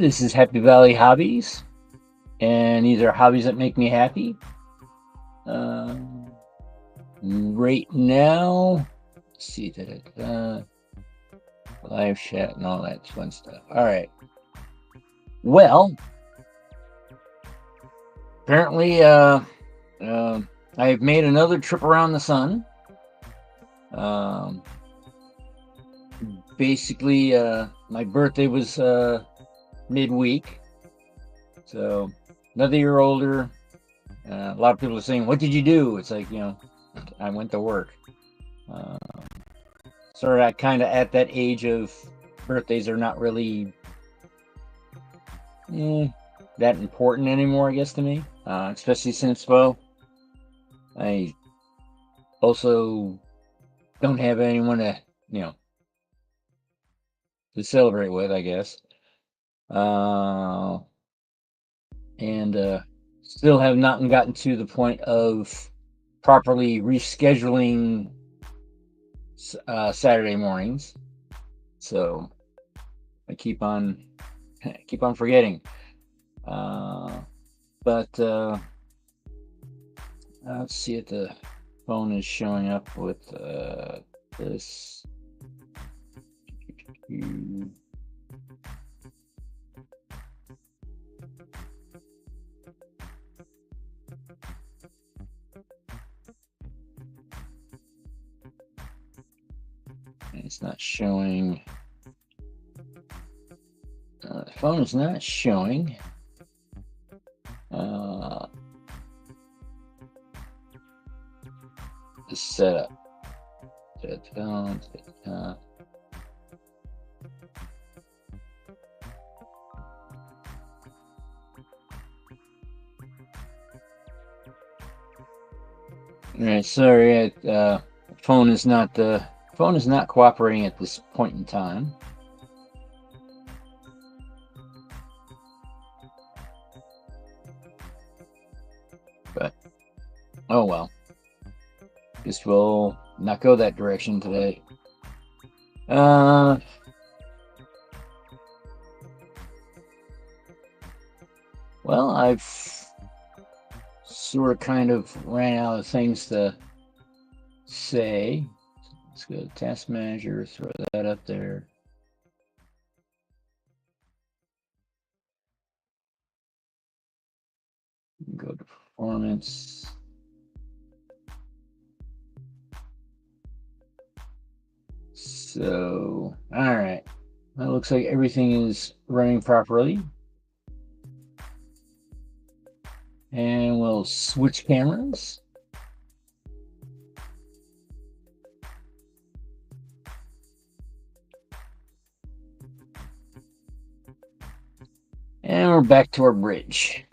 This is Happy Valley Hobbies, and these are hobbies that make me happy. Right now, let's see, live chat and all that fun stuff. All right. Well, apparently, I've made another trip around the sun. Basically, my birthday was midweek, so another year older. A lot of people are saying, "What did you do?" It's like, I went to work. Sort of kind of at that age of birthdays are not really that important anymore, I guess, to me. Especially since, well, I also don't have anyone to, to celebrate with, I guess. And still have not gotten to the point of properly rescheduling Saturday mornings, so I keep on forgetting. But let's see if the phone is showing up with this. It's not showing. The phone is not showing. The setup. Alright, sorry. Phone is not cooperating at this point in time. But oh well. Guess we'll not go that direction today. Well, I've sort of kind of ran out of things to say. Let's go to Task Manager, throw that up there. Go to Performance. So, all right. That looks like everything is running properly. And we'll switch cameras. And we're back to our bridge.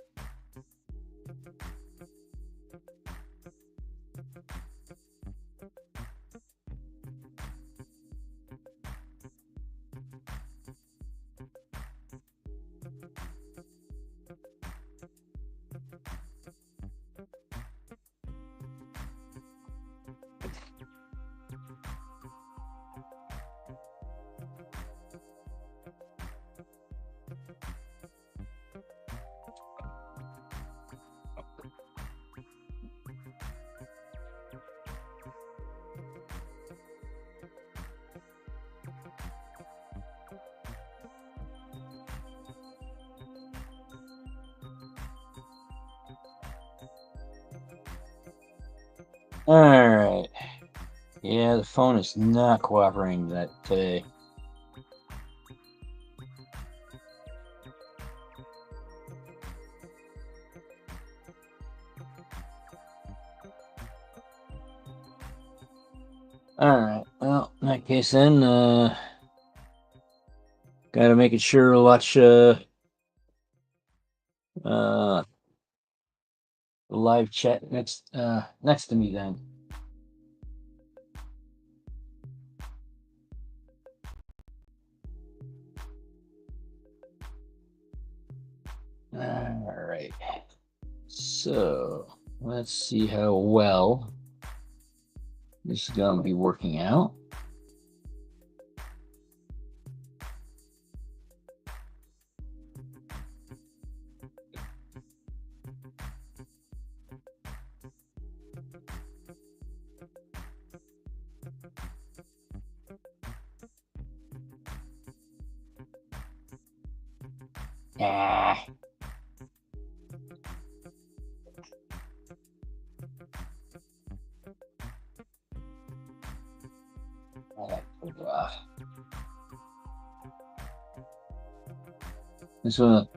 All right. Yeah, the phone is not cooperating that today. All right. Well, in that case, then gotta make it sure to watch live chat next to me then. All right. So let's see how well this is going to be working out. Ah. So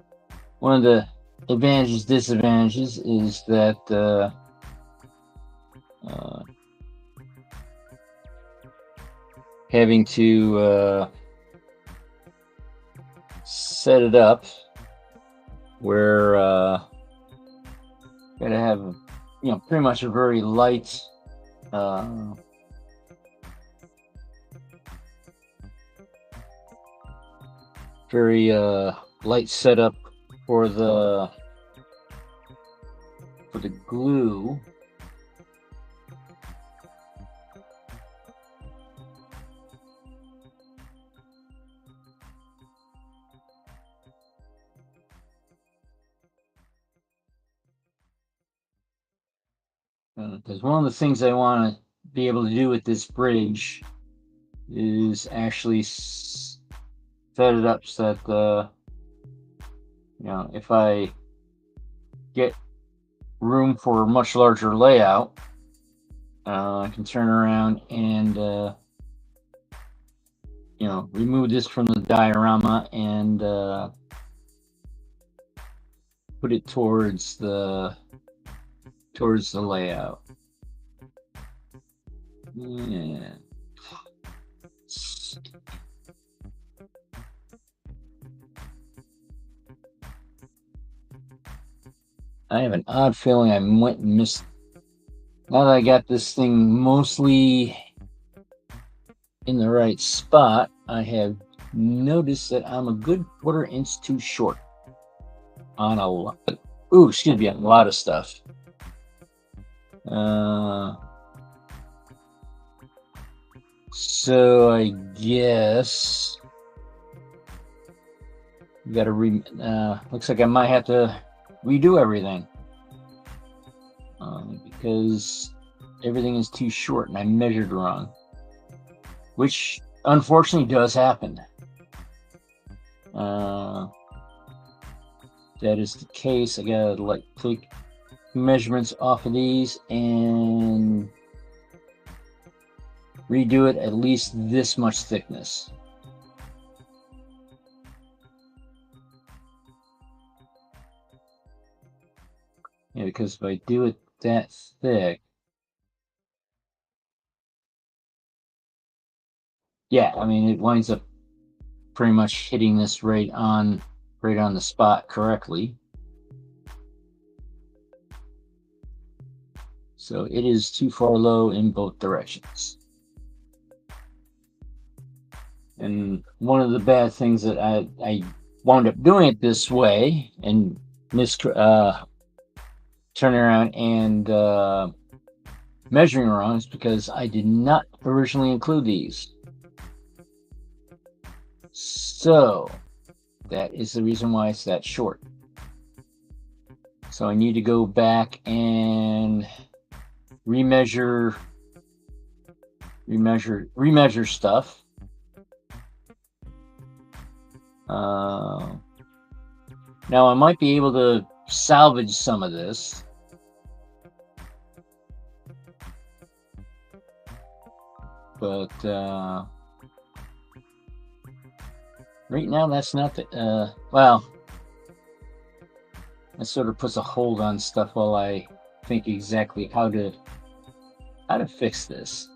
one of the advantages, disadvantages is that having to set it up where gotta have pretty much a very light very light setup for the glue. Because one of the things I want to be able to do with this bridge is actually set it up so that if I get room for a much larger layout, I can turn around and remove this from the diorama and put it towards the layout. Yeah. I have an odd feeling I went and missed. Now that I got this thing mostly in the right spot, I have noticed that I'm a good 1/4 inch too short on a lot. Ooh, excuse me, on a lot of stuff. So I guess we got to looks like I might have to redo everything because everything is too short and I measured wrong, which unfortunately does happen. That is the case. I gotta take measurements off of these and redo it at least this much thickness. Yeah, because if I do it that thick, yeah, I mean it winds up pretty much hitting this right on the spot correctly. So it is too far low in both directions. And one of the bad things that I wound up doing it this way and turning around and measuring wrong is because I did not originally include these. So that is the reason why it's that short. So I need to go back and remeasure stuff. Now I might be able to salvage some of this. But right now that's not the well, that sort of puts a hold on stuff while I think exactly how to fix this.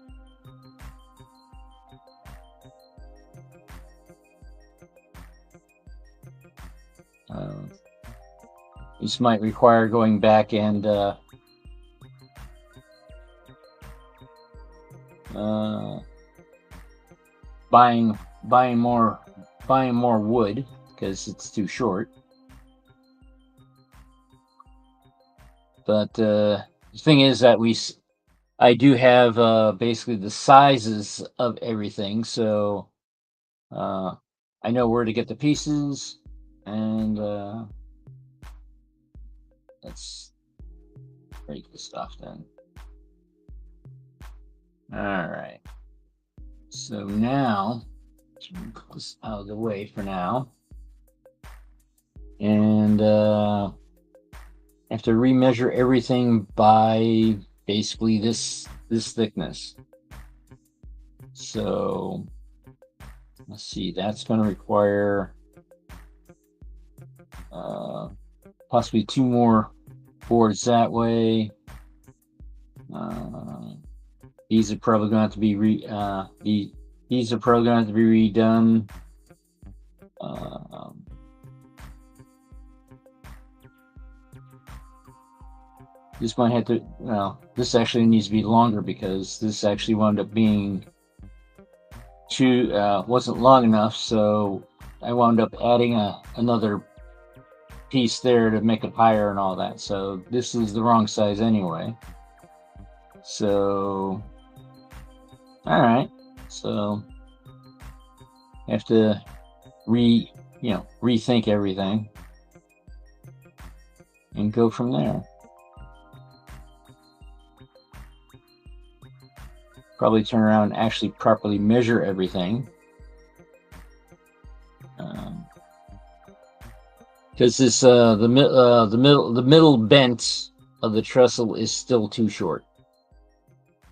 This might require going back and buying more wood because it's too short. But the thing is that I do have basically the sizes of everything, so I know where to get the pieces, and let's break this stuff then. All right. So now, let's put this out of the way for now. and have to remeasure everything by basically this thickness. So let's see, that's going to require possibly 2 more boards that way. These are probably going to have to be these are probably going to have to be redone. This might have to, well, this actually needs to be longer because this actually wound up being wasn't long enough, so I wound up adding another piece there to make it higher and all that. So this is the wrong size anyway. So, all right. So I have to rethink everything and go from there. Probably turn around and actually properly measure everything. Because this the middle bent of the trestle is still too short.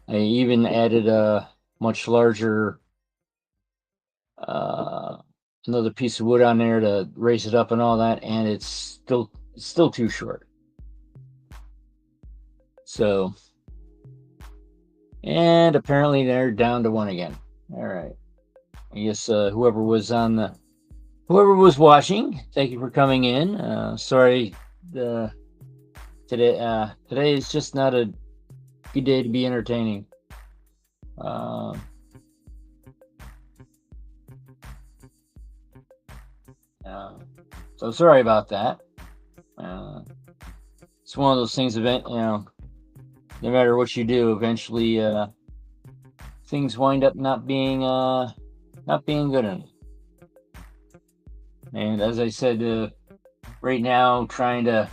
I even added a much larger another piece of wood on there to raise it up and all that, and it's still too short. So, and apparently they're down to 1 again. All right. I guess whoever was watching, thank you for coming in. Sorry, today is just not a good day to be entertaining. So sorry about that. It's one of those things. No matter what you do, eventually things wind up not being good enough. And as I said, right now, trying to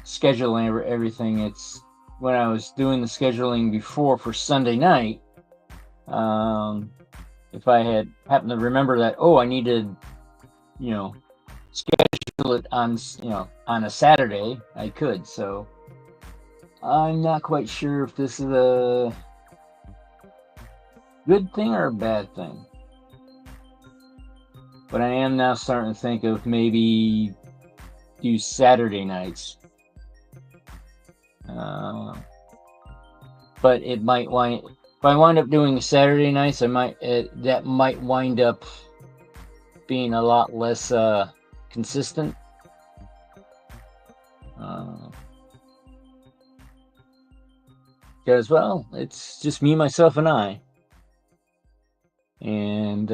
schedule everything. It's when I was doing the scheduling before for Sunday night. If I had happened to remember that, I need to, schedule it on a Saturday, I could. So I'm not quite sure if this is a good thing or a bad thing. But I am now starting to think of maybe do Saturday nights. But it might if I wind up doing Saturday nights, that might wind up being a lot less consistent. Because, well, it's just me, myself, and I. And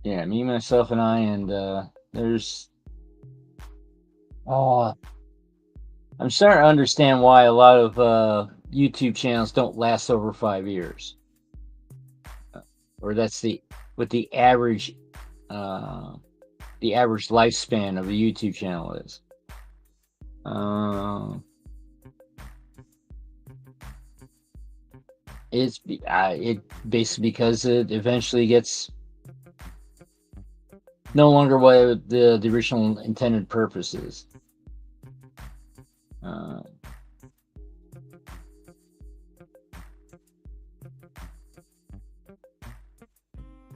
yeah, me, myself, and I, and there's I'm starting to understand why a lot of YouTube channels don't last over 5 years, or that's the average lifespan of a YouTube channel is. It's basically because it eventually gets no longer what the original intended purpose is.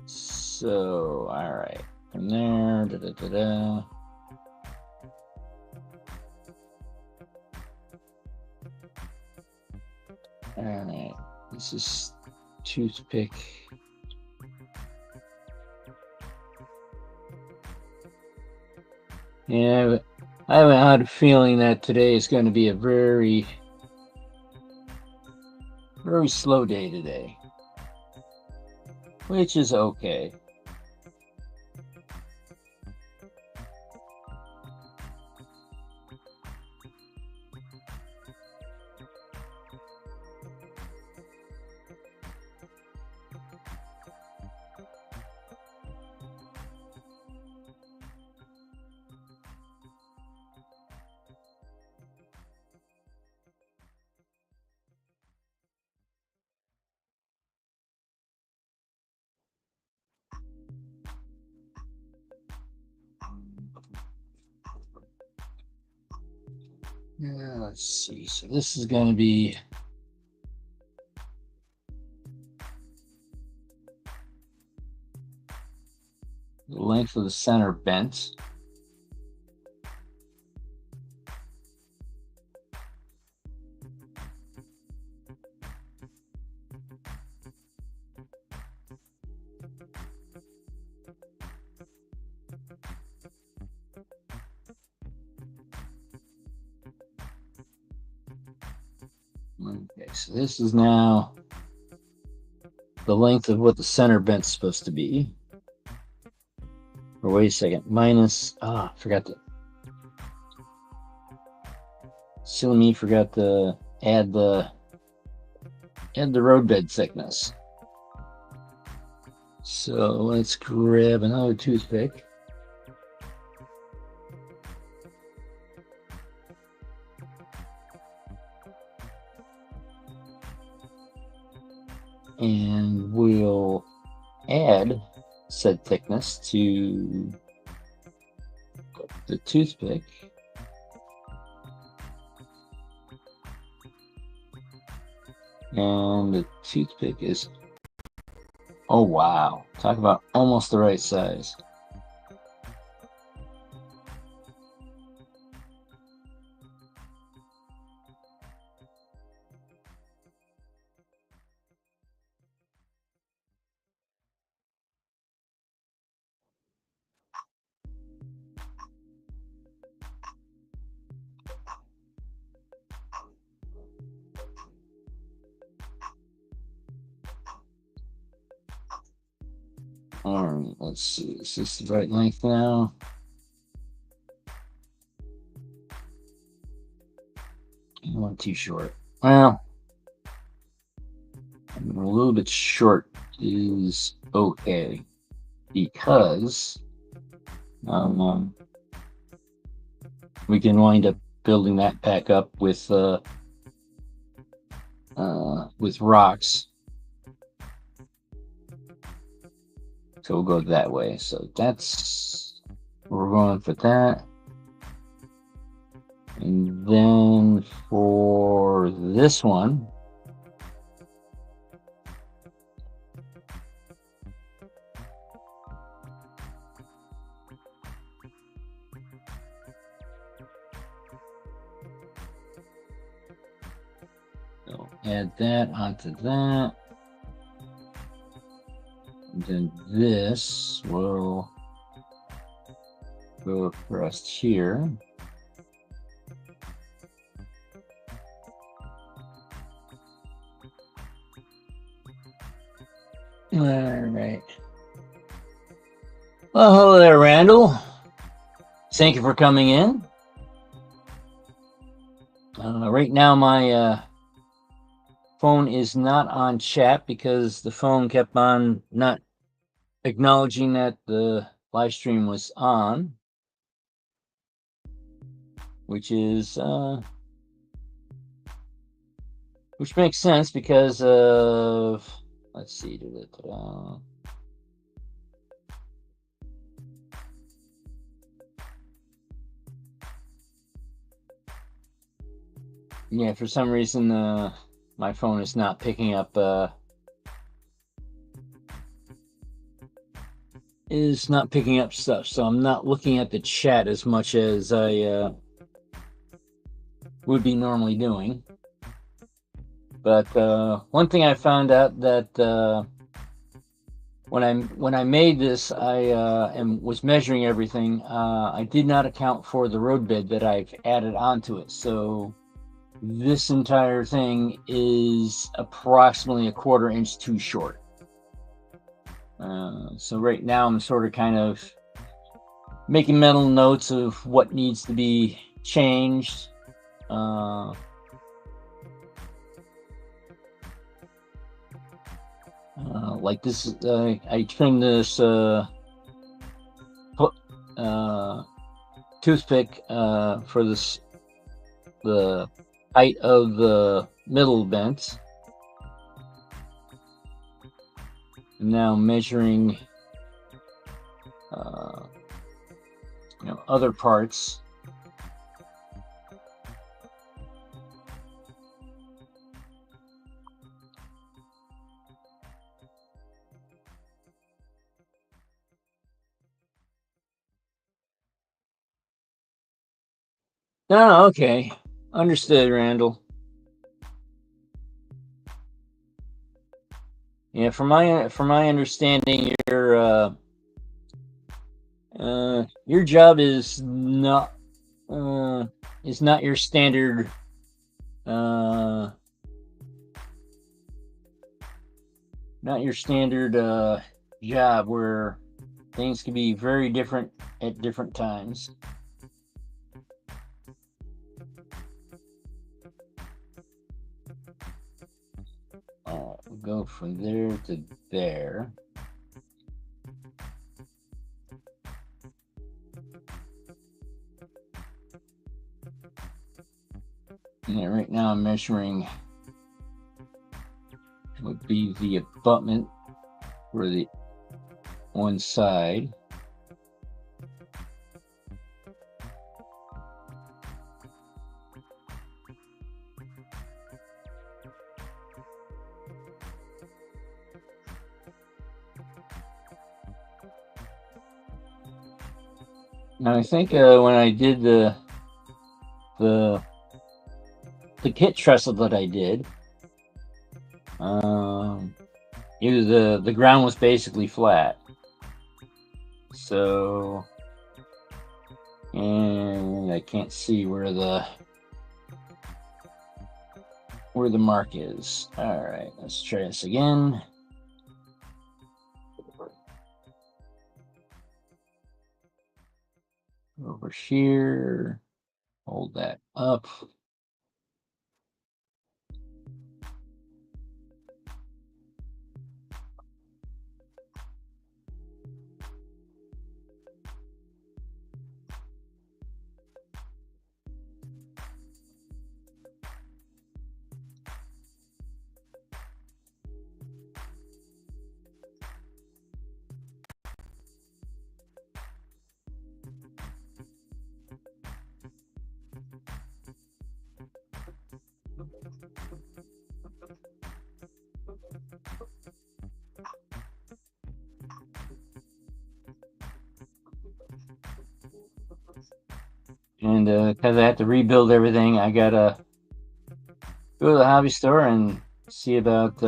So, all right, from there, All right, this is toothpick. Yeah, I have an odd feeling that today is going to be a very, very slow day today, which is okay. Let's see. So this is going to be the length of the center bent. Okay, so this is now the length of what the center bent's supposed to be. Or wait a second, minus, forgot to, silly me, forgot to add the roadbed thickness. So let's grab another toothpick. And we'll add said thickness to the toothpick. And the toothpick is, oh wow, talk about almost the right size. All right, let's see. Is this the right length now? I want too short. Well, a little bit short is okay because we can wind up building that back up with rocks. So we'll go that way. So that's, we're going for that. And then for this one, so add that onto that. And then this will go across here. All right. Well, hello there, Randall. Thank you for coming in. Right now my phone is not on chat because the phone kept on not acknowledging that the live stream was on, which is which makes sense because of, let's see, yeah, for some reason my phone is not picking up stuff, so I'm not looking at the chat as much as I would be normally doing. But one thing I found out that when I made this, I was measuring everything. I did not account for the roadbed that I've added onto it, so this entire thing is approximately a 1/4 inch too short. So right now I'm sort of kind of making mental notes of what needs to be changed. Like this, I trimmed this toothpick for the height of the middle bent. Now measuring other parts. Oh, okay. Understood, Randall. Yeah, from my understanding, your job uh, is not your standard uh, not your standard job where things can be very different at different times. We'll go from there to there. And right now I'm measuring would be the abutment for the one side. Now I think when I did the kit trestle that I did, it was the ground was basically flat. So, and I can't see where the mark is. All right, let's try this again. Over here, hold that up. And because I have to rebuild everything, I gotta go to the hobby store and see about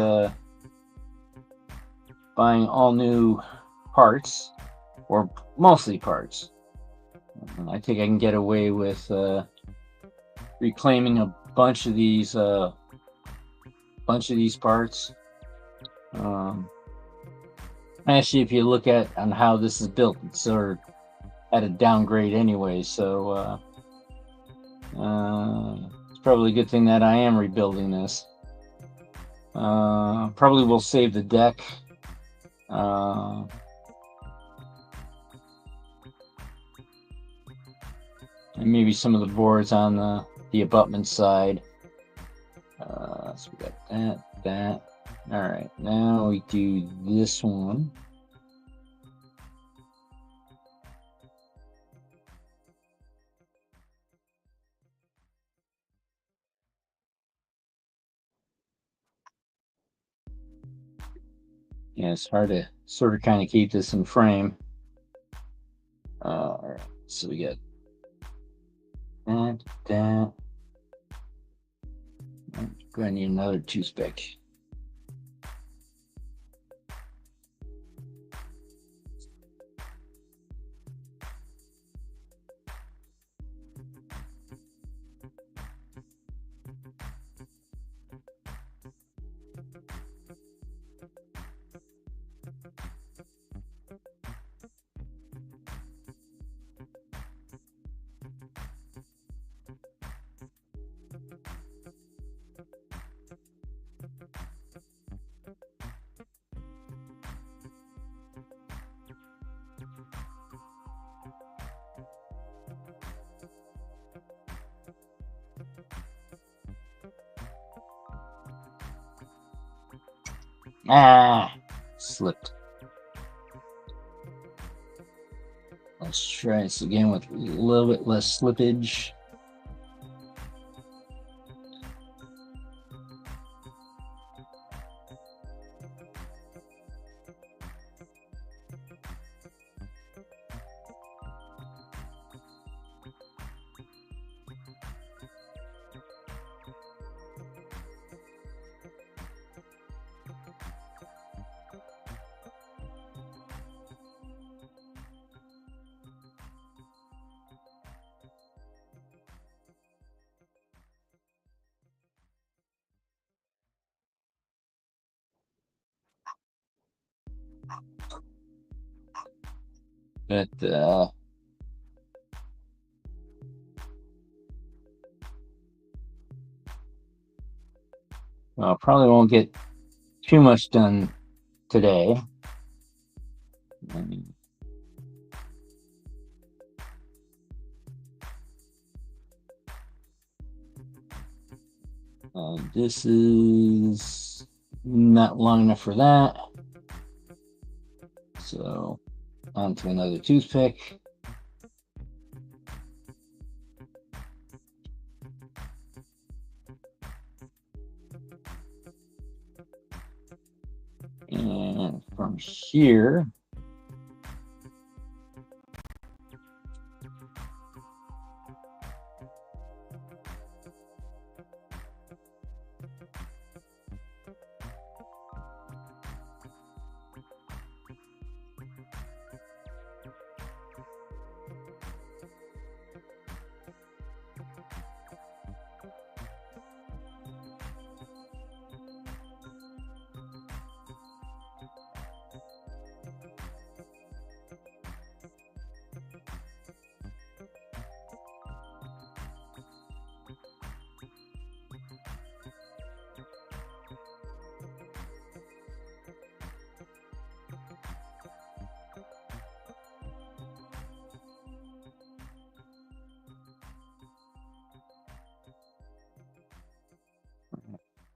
buying all new parts, or mostly parts. I think I can get away with reclaiming a bunch of these parts. Actually, if you look at on how this is built, it's sort of at a downgrade anyway. So it's probably a good thing that I am rebuilding this. Probably will save the deck. And maybe some of the boards on the abutment side. So we got that. All right, now we do this one. Yeah, it's hard to sort of kind of keep this in frame. All right, so we got that. Gonna need another two-spec. Slipped. Let's try this again with a little bit less slippage. But well, probably won't get too much done today. This is not long enough for that. So on to another toothpick. And from here,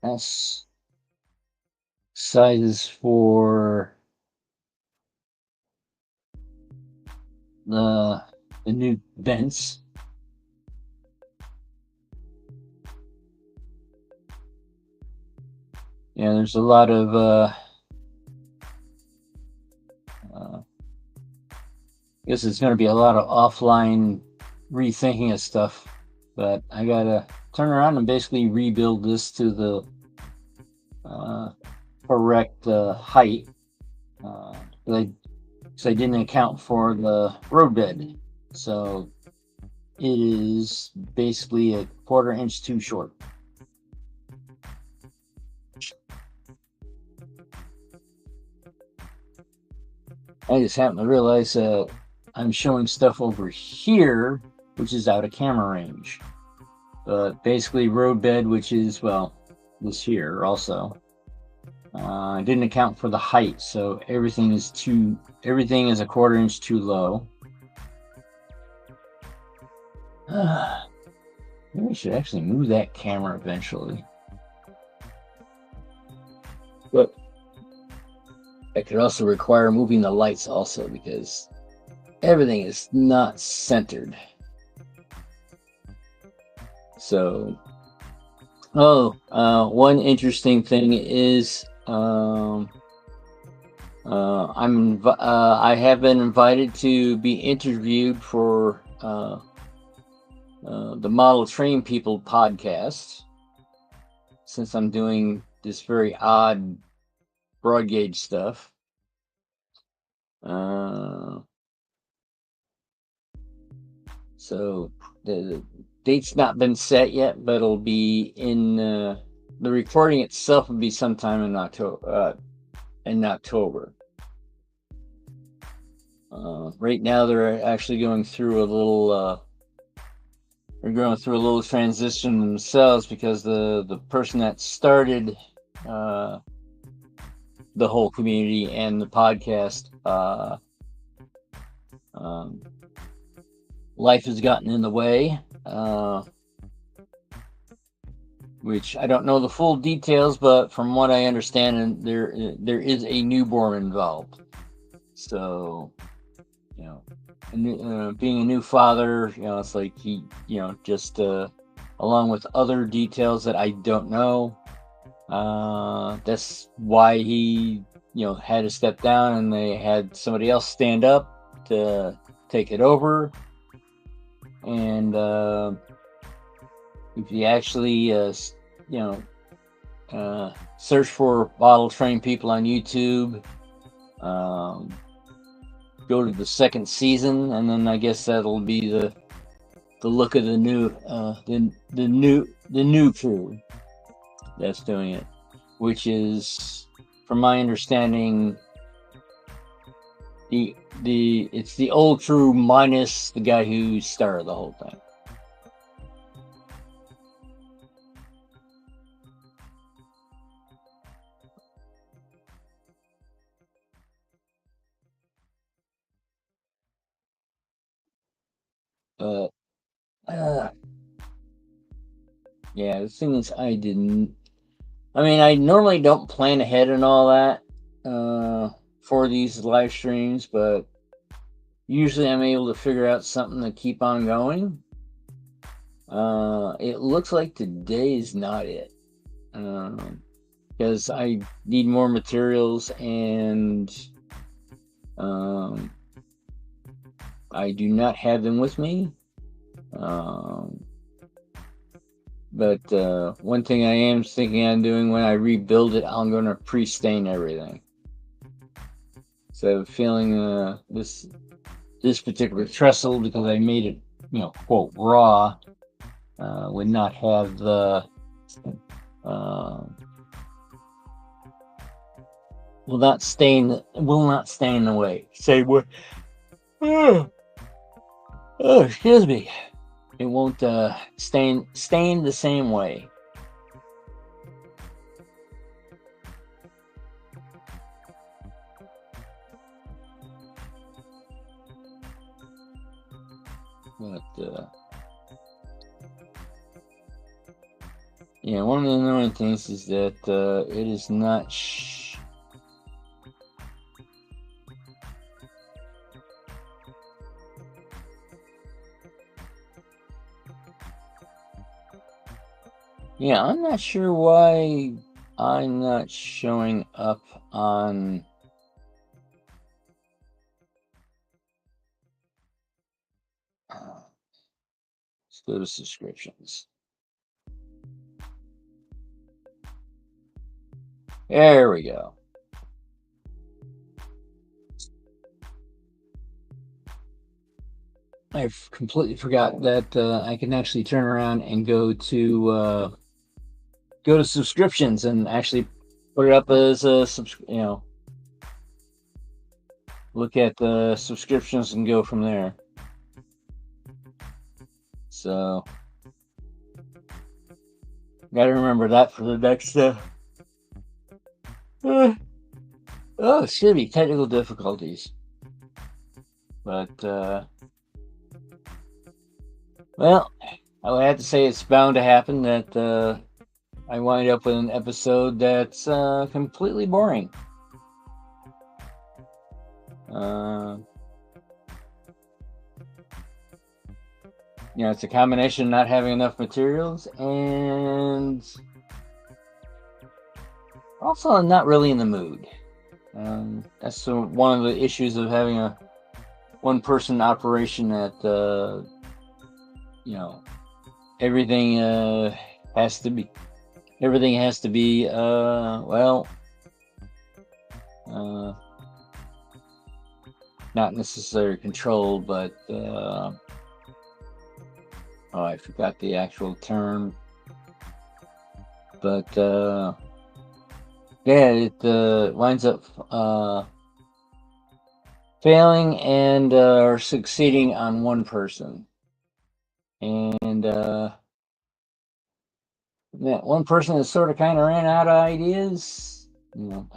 S sizes for the new vents. Yeah, there's a lot of I guess it's going to be a lot of offline rethinking of stuff, but I gotta turn around and basically rebuild this to the correct height. Because I didn't account for the roadbed, so it is basically a 1/4 inch too short. I just happened to realize I'm showing stuff over here, which is out of camera range. But basically roadbed, which is, well, this here also. I didn't account for the height, so everything is a 1/4 inch too low. Maybe I should actually move that camera eventually. But that could also require moving the lights also, because everything is not centered. So, one interesting thing is I have been invited to be interviewed for the Model Train People podcast, since I'm doing this very odd broad gauge stuff. So the date's not been set yet, but it'll be in the recording itself will be sometime in October. Right now they're actually going through a little transition themselves, because the person that started the whole community and the podcast, life has gotten in the way, which I don't know the full details, but from what I understand, there is a newborn involved. So, being a new father, it's like he, just along with other details that I don't know, that's why he, had to step down, and they had somebody else stand up to take it over. And if you actually, search for Model Train People on YouTube, go to the second season, and then I guess that'll be the look of the new crew that's doing it, which is, from my understanding, It's the old crew minus the guy who started the whole thing. But yeah, the thing is, I didn't. I mean, I normally don't plan ahead and all that for these live streams, but usually I'm able to figure out something to keep on going. It looks like today is not it, because I need more materials and I do not have them with me. But one thing I am thinking on doing when I rebuild it, I'm going to pre-stain everything. So feeling this particular trestle, because I made it, quote, raw, would not have the will not stain the way. Say what? Oh, excuse me. It won't stain the same way. But yeah, one of the annoying things is that it is not. Yeah, I'm not sure why I'm not showing up on. Let's go to subscriptions. There we go. I've completely forgot that I can actually turn around and go to subscriptions and actually put it up as a look at the subscriptions and go from there. So gotta remember that for the next oh, it should be technical difficulties. But well, I would have to say it's bound to happen that I wind up with an episode that's completely boring. It's a combination of not having enough materials and also not really in the mood. That's one of the issues of having a one-person operation that everything has to be not necessarily controlled, but I forgot the actual term. But yeah, it winds up failing and or succeeding on one person, and that one person has sort of kind of ran out of ideas. It's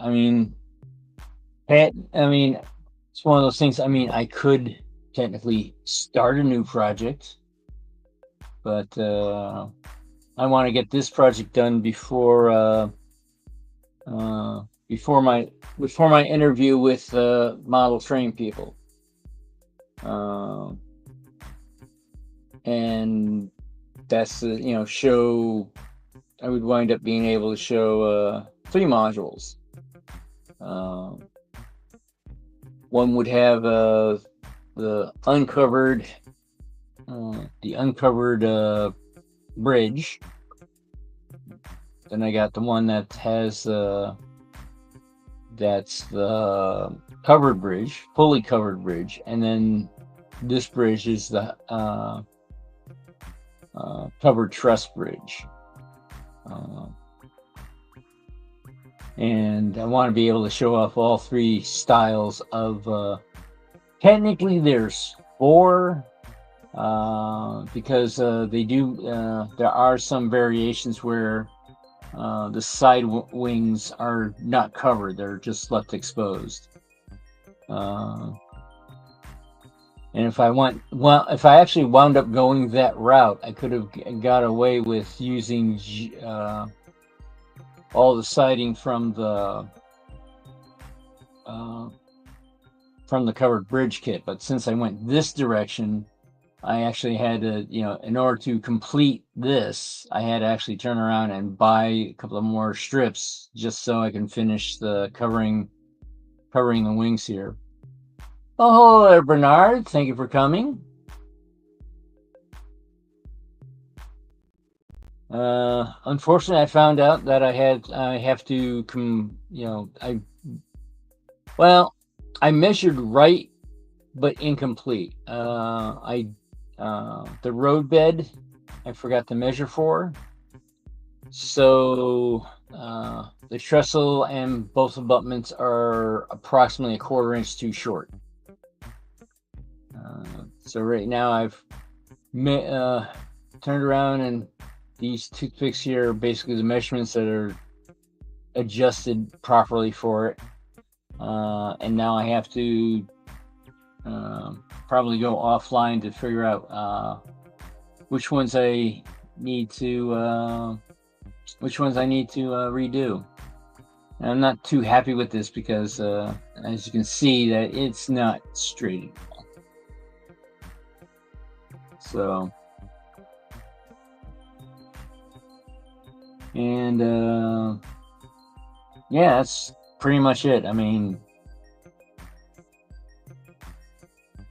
one of those things. I could technically start a new project, but I want to get this project done before my interview with model train people, and that's the show. I would wind up being able to show 3 modules. One would have the uncovered bridge. Then I got the one that has that's the covered bridge, fully covered bridge, and then this bridge is the covered truss bridge. And I want to be able to show off all 3 styles of Technically, there's four, because there are some variations where the side wings are not covered; they're just left exposed. And if I actually wound up going that route, I could have got away with using all the siding uh, from the covered bridge kit. But since I went this direction, I actually had to, in order to complete this, I had to actually turn around and buy a couple of more strips just so I can finish the covering the wings here. Oh, hello there, Bernard. Thank you for coming. Unfortunately, I found out that I have to I measured right but incomplete. The road bed I forgot to measure for, so the trestle and both abutments are approximately 1/4 inch too short. So right now I've turned around, and these toothpicks here are basically the measurements that are adjusted properly for it. And now I have to probably go offline to figure out which ones I need to redo. And I'm not too happy with this because, as you can see, that it's not straight at all. So, and yeah, that's pretty much it. I mean,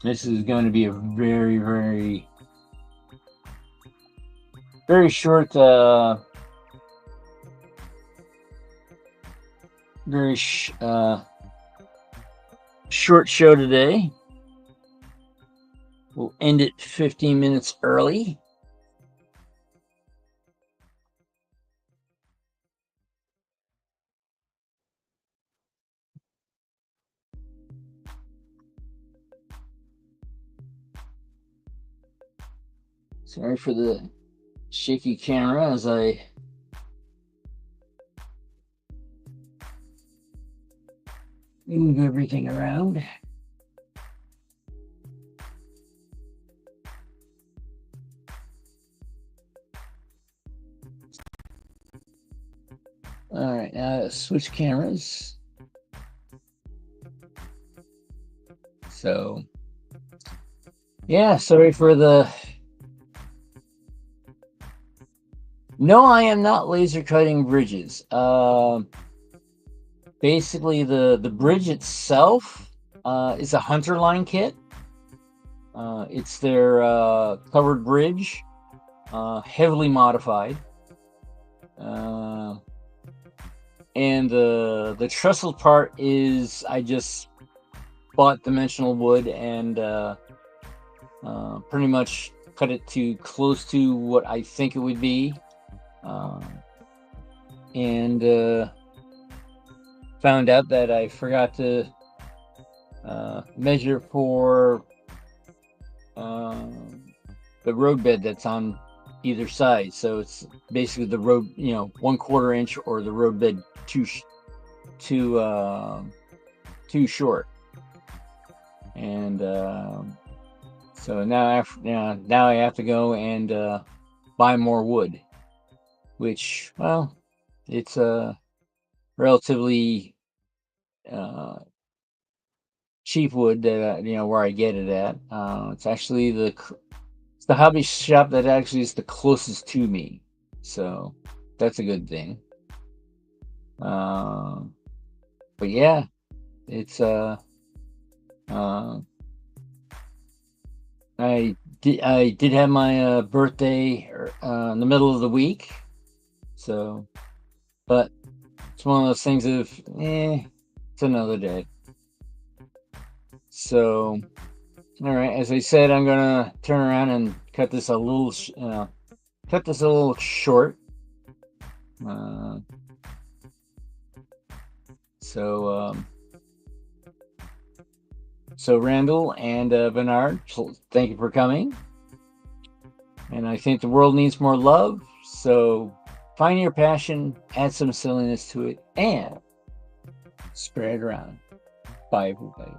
this is going to be a very, very, very short, short show today. We'll end it 15 minutes early. Sorry for the shaky camera as I move everything around. All right, now switch cameras. So, yeah, sorry for the... No, I am not laser cutting bridges. Basically, the bridge itself is a Hunter line kit. It's their covered bridge, heavily modified. And the trestle part is, I just bought dimensional wood and pretty much cut it to close to what I think it would be. And found out that I forgot to measure for the road bed that's on either side. So it's basically the road, 1/4 inch, or the road bed too short. And so now I have to go and buy more wood, which, well, it's relatively cheap wood that where I get it at. It's actually the hobby shop that actually is the closest to me, so that's a good thing. But yeah, it's I did have my birthday in the middle of the week, so, but it's one of those things of, it's another day. So, all right, as I said, I'm gonna turn around and cut this a little short. So So Randall and Bernard, thank you for coming. And I think the world needs more love. So find your passion, add some silliness to it, and spread it around. Bye, everybody.